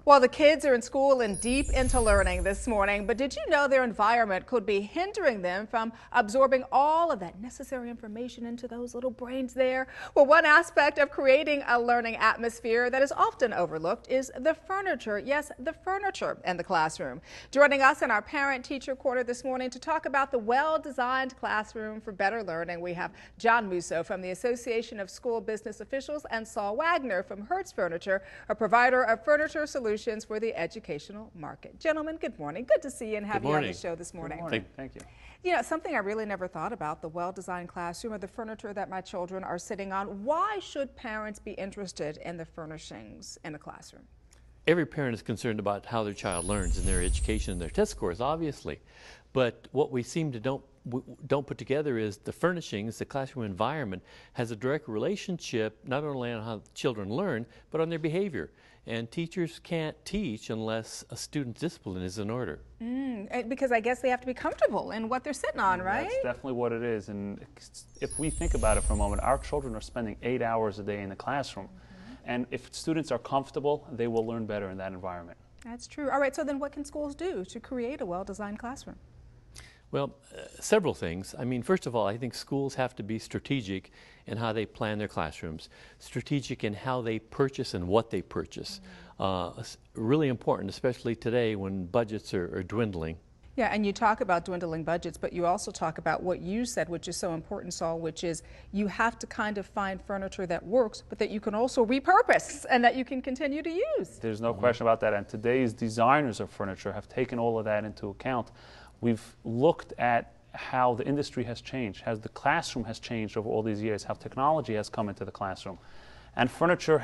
Well, the kids are in school and deep into learning this morning, but did you know their environment could be hindering them from absorbing all of that necessary information into those little brains there? Well, one aspect of creating a learning atmosphere that is often overlooked is the furniture. Yes, the furniture in the classroom. Joining us in our parent-teacher corner this morning to talk about the well-designed classroom for better learning, we have John Musso from the Association of School Business Officials and Saul Wagner from Hertz Furniture, a provider of furniture solutions for the educational market. Gentlemen, good morning. Good to see you and have you on the show this morning. Good morning. Thank you. You know, something I really never thought about, the well-designed classroom or the furniture that my children are sitting on. Why should parents be interested in the furnishings in a classroom? Every parent is concerned about how their child learns in their education and their test scores, obviously. But what we seem to don't put together is the furnishings, the classroom environment has a direct relationship not only on how children learn, but on their behavior. And teachers can't teach unless a student's discipline is in order. Because I guess they have to be comfortable in what they're sitting on, right? That's definitely what it is. And if we think about it for a moment, our children are spending 8 hours a day in the classroom. And if students are comfortable, they will learn better in that environment. That's true. All right, so then what can schools do to create a well-designed classroom? Well, several things. I mean, first of all, I think schools have to be strategic in how they plan their classrooms, strategic in how they purchase and what they purchase. Really important, especially today when budgets are dwindling. Yeah, and you talk about dwindling budgets, but you also talk about what you said, which is so important, Saul, which is you have to kind of find furniture that works, but that you can also repurpose and that you can continue to use. There's no question about that. And today's designers of furniture have taken all of that into account. We've looked at how the industry has changed, how the classroom has changed over all these years, how technology has come into the classroom. And furniture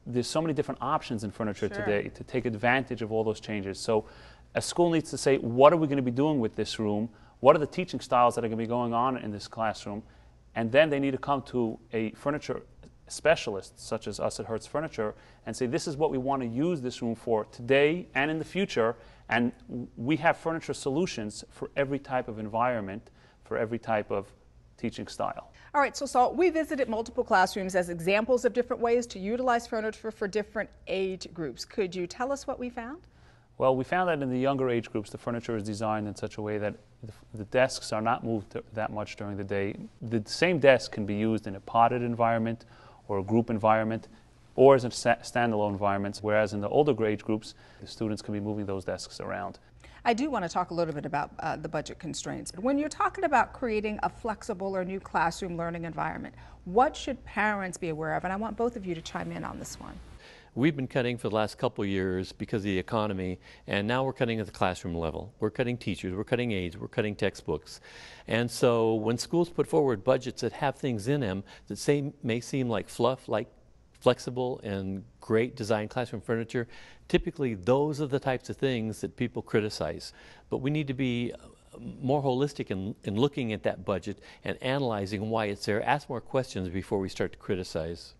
there's so many different options in furniture today to take advantage of all those changes. So a school needs to say, what are we going to be doing with this room? What are the teaching styles that are going to be going on in this classroom? And then they need to come to a furniture specialist, such as us at Hertz Furniture, and say, this is what we want to use this room for today and in the future. And we have furniture solutions for every type of environment, for every type of teaching style. All right, so Saul, we visited multiple classrooms as examples of different ways to utilize furniture for different age groups. Could you tell us what we found? Well, we found that in the younger age groups, the furniture is designed in such a way that the desks are not moved that much during the day. The same desk can be used in a potted environment or a group environment, or as a standalone environment, whereas in the older age groups, the students can be moving those desks around. I do want to talk a little bit about the budget constraints. When you're talking about creating a flexible or new classroom learning environment, what should parents be aware of? And I want both of you to chime in on this one. We've been cutting for the last couple of years because of the economy, and now we're cutting at the classroom level. We're cutting teachers, we're cutting aides, we're cutting textbooks. And so when schools put forward budgets that have things in them that may seem like fluff, like flexible and great design classroom furniture, typically those are the types of things that people criticize. But we need to be more holistic in looking at that budget and analyzing why it's there. Ask more questions before we start to criticize.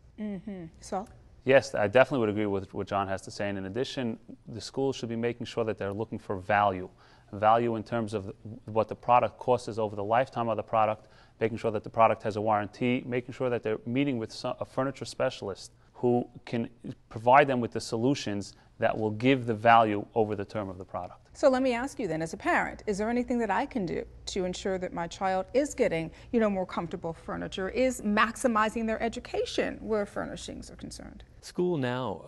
Saul? Yes, I definitely would agree with what John has to say. And in addition, the schools should be making sure that they're looking for value in terms of what the product costs is over the lifetime of the product, making sure that the product has a warranty, making sure that they're meeting with a furniture specialist who can provide them with the solutions that will give the value over the term of the product. So let me ask you then, as a parent, is there anything that I can do to ensure that my child is getting, more comfortable furniture, is maximizing their education where furnishings are concerned? School now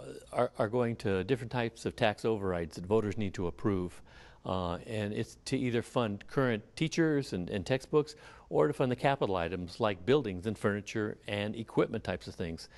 are going to different types of tax overrides that voters need to approve. And it's to either fund current teachers and textbooks or to fund the capital items like buildings and furniture and equipment types of things.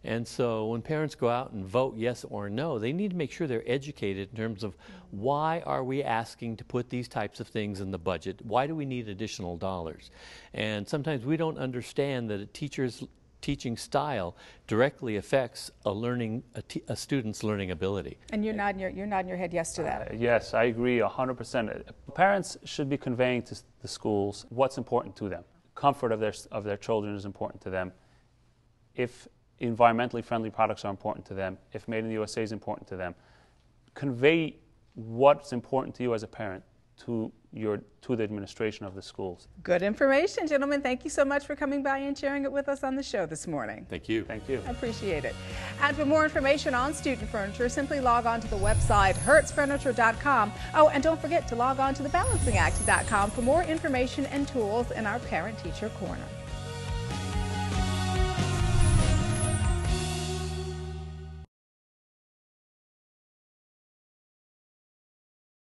And so when parents go out and vote yes or no, they need to make sure they're educated in terms of why are we asking to put these types of things in the budget? Why do we need additional dollars? And sometimes we don't understand that a teacher's teaching style directly affects a student's learning ability. And you're nodding your head yes to that. Yes, I agree 100%. Parents should be conveying to the schools what's important to them. Comfort of their children is important to them. If environmentally friendly products are important to them, if made in the USA is important to them, convey what's important to you as a parent to to the administration of the schools. Good information, gentlemen. Thank you so much for coming by and sharing it with us on the show this morning. Thank you. Thank you. I appreciate it. And for more information on student furniture, simply log on to the website hertzfurniture.com. Oh, and don't forget to log on to thebalancingact.com for more information and tools in our Parent Teacher Corner.